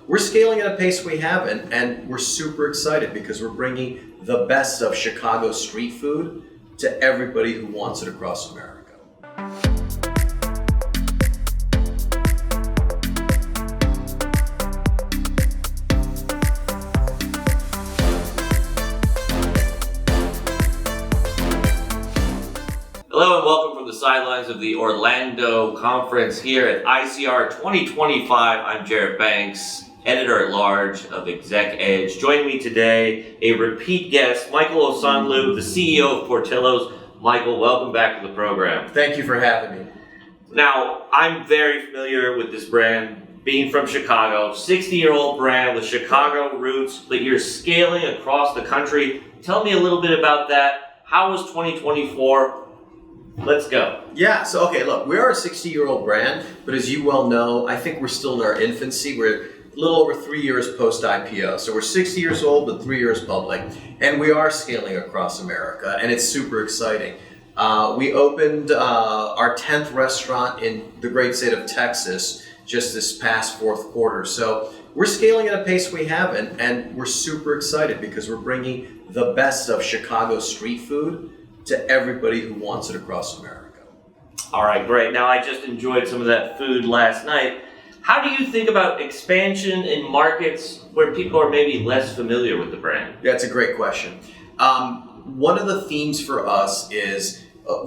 we're scaling at a pace we haven't, and we're super excited because we're bringing the best of Chicago street food to everybody who wants it across America. Hello and welcome from the sidelines of the Orlando Conference here at ICR 2025. I'm Jarrett Banks, Editor-at-Large of Exec Edge. Joining me today, a repeat guest, Michael Osanloo, the CEO of Portillo's. Michael, welcome back to the program. Thank you for having me. Now, I'm very familiar with this brand, being from Chicago, 60-year-old brand with Chicago roots, but you're scaling across the country. Tell me a little bit about that. How was 2024? Let's go. Yeah, so look, we are a 60-year-old brand, but as you well know, I think we're still in our infancy. We're a little over 3 years post-IPO. So we're 60 years old, but 3 years public. And we are scaling across America, and it's super exciting. We opened our 10th restaurant in the great state of Texas just this past fourth quarter. So we're scaling at a pace we haven't, and we're super excited because we're bringing the best of Chicago street food to everybody who wants it across America. All right, great. Now, I just enjoyed some of that food last night. How do you think about expansion in markets where people are maybe less familiar with the brand? That's a great question. One of the themes for us is,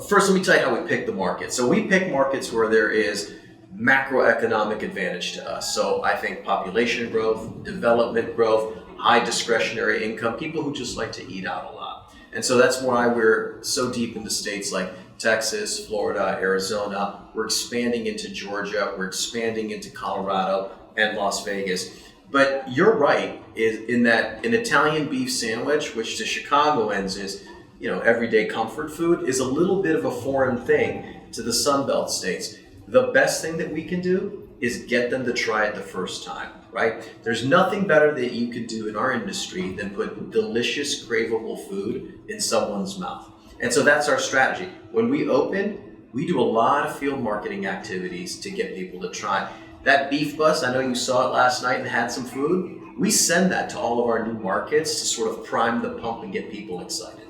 first let me tell you how we pick the market. So we pick markets where there is macroeconomic advantage to us. So I think population growth, development growth, high discretionary income, people who just like to eat out a lot. And so that's why we're so deep into states like Texas, Florida, Arizona. We're expanding into Georgia. We're expanding into Colorado and Las Vegas. But you're right in that an Italian beef sandwich, which to Chicagoans is, everyday comfort food, is a little bit of a foreign thing to the Sun Belt states. The best thing that we can do is get them to try it the first time. Right? There's nothing better that you can do in our industry than put delicious, craveable food in someone's mouth. And so that's our strategy. When we open, we do a lot of field marketing activities to get people to try. That beef bus, I know you saw it last night and had some food. We send that to all of our new markets to sort of prime the pump and get people excited.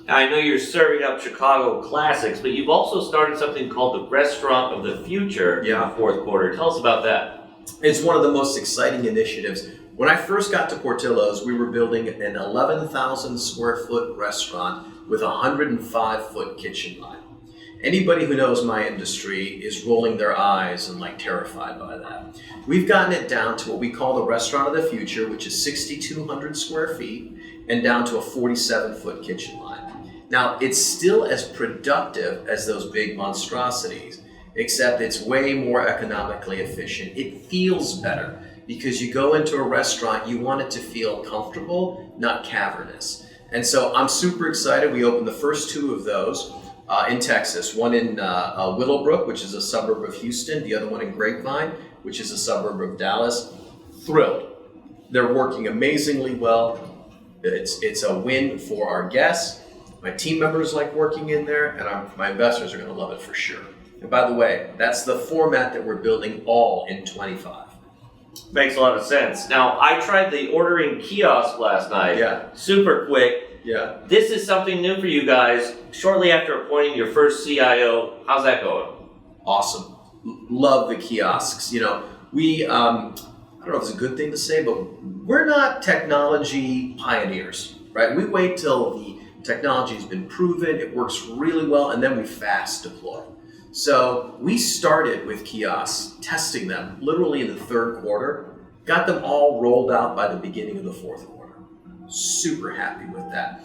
Now, I know you're serving up Chicago classics, but you've also started something called the Restaurant of the Future in the fourth quarter. Tell us about that. It's one of the most exciting initiatives. When I first got to Portillo's, we were building an 11,000 square foot restaurant with a 105-foot kitchen line. Anybody who knows my industry is rolling their eyes and terrified by that. We've gotten it down to what we call the Restaurant of the Future, which is 6,200 square feet and down to a 47-foot kitchen line. Now, it's still as productive as those big monstrosities, except it's way more economically efficient. It feels better because you go into a restaurant, you want it to feel comfortable, not cavernous. And so I'm super excited. We opened the first two of those in Texas, one in Willowbrook, which is a suburb of Houston, the other one in Grapevine, which is a suburb of Dallas. Thrilled. They're working amazingly well. It's a win for our guests. My team members like working in there, and my investors are going to love it for sure. And by the way, that's the format that we're building all in 25. Makes a lot of sense. Now, I tried the ordering kiosk last night. Yeah. Super quick. Yeah. This is something new for you guys. Shortly after appointing your first CIO, how's that going? Awesome. Love the kiosks. We, I don't know if it's a good thing to say, but we're not technology pioneers, right? We wait till the technology's been proven, it works really well, and then we fast deploy. So we started with kiosks, testing them literally in the third quarter, got them all rolled out by the beginning of the fourth quarter. Super happy with that.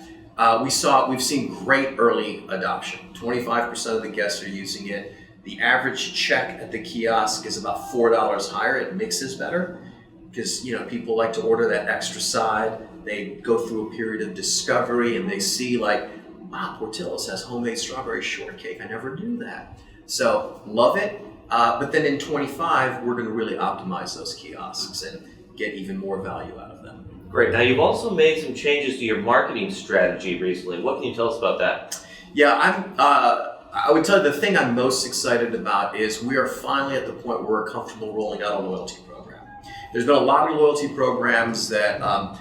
We've seen great early adoption. 25% of the guests are using it. The average check at the kiosk is about $4 higher. It mixes better because people like to order that extra side. They go through a period of discovery and they see wow, Portillo's has homemade strawberry shortcake. I never knew that. So love it. But then in 25, we're going to really optimize those kiosks and get even more value out of them. Great. Now, you've also made some changes to your marketing strategy recently. What can you tell us about that? Yeah, I would tell you the thing I'm most excited about is we are finally at the point where we're comfortable rolling out a loyalty program. There's been a lot of loyalty programs that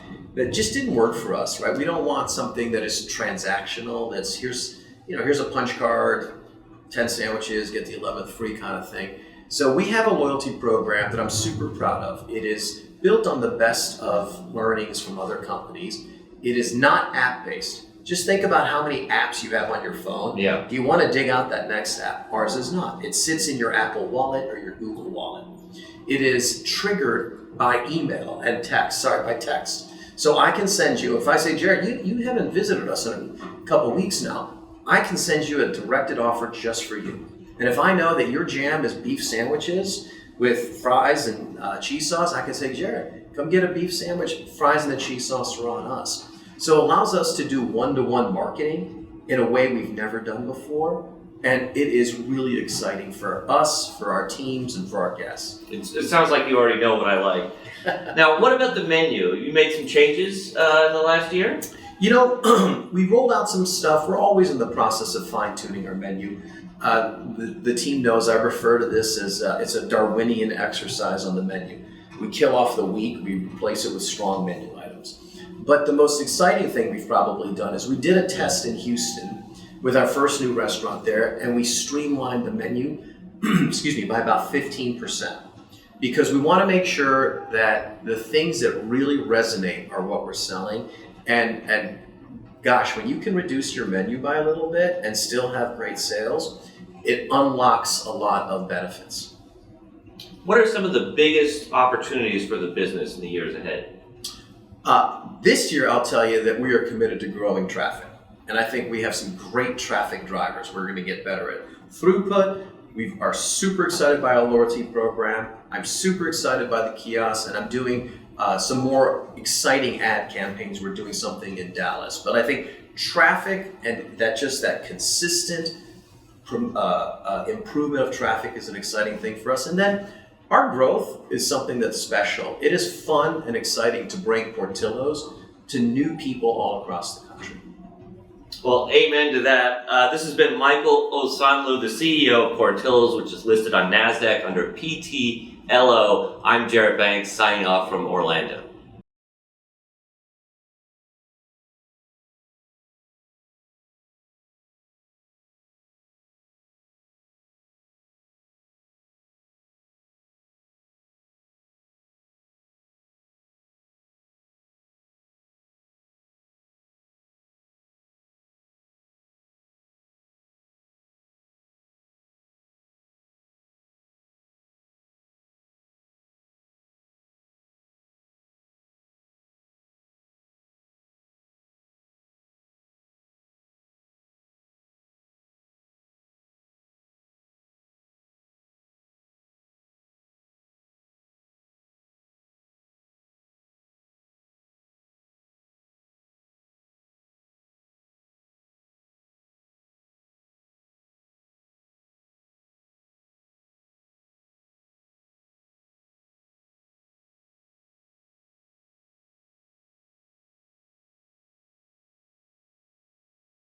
just didn't work for us, right? We don't want something that is transactional. That's here's a punch card, 10 sandwiches, get the 11th free kind of thing. So we have a loyalty program that I'm super proud of. It is built on the best of learnings from other companies. It is not app-based. Just think about how many apps you have on your phone. Yeah. Do you want to dig out that next app? Ours is not. It sits in your Apple Wallet or your Google Wallet. It is triggered by email and by text. So I can send you, if I say, Jarrett, you haven't visited us in a couple weeks now, I can send you a directed offer just for you. And if I know that your jam is beef sandwiches with fries and cheese sauce, I can say, Jarrett, come get a beef sandwich, fries and the cheese sauce are on us. So it allows us to do one-to-one marketing in a way we've never done before. And it is really exciting for us, for our teams, and for our guests. It sounds like you already know what I like. Now, what about the menu? You made some changes in the last year? We rolled out some stuff. We're always in the process of fine-tuning our menu. The team knows I refer to this as it's a Darwinian exercise on the menu. We kill off the weak, we replace it with strong menu items. But the most exciting thing we've probably done is we did a test in Houston with our first new restaurant there, and we streamlined the menu by about 15%. Because we want to make sure that the things that really resonate are what we're selling. And gosh, when you can reduce your menu by a little bit and still have great sales, it unlocks a lot of benefits. What are some of the biggest opportunities for the business in the years ahead? This year, I'll tell you that we are committed to growing traffic. And I think we have some great traffic drivers we're going to get better at. Throughput, we are super excited by our loyalty program. I'm super excited by the kiosks, and I'm doing some more exciting ad campaigns. We're doing something in Dallas. But I think traffic and that consistent improvement of traffic is an exciting thing for us. And then our growth is something that's special. It is fun and exciting to bring Portillo's to new people all across the country. Well, amen to that. This has been Michael Osanloo, the CEO of Portillo's, which is listed on NASDAQ under PTLO. I'm Jarrett Banks, signing off from Orlando.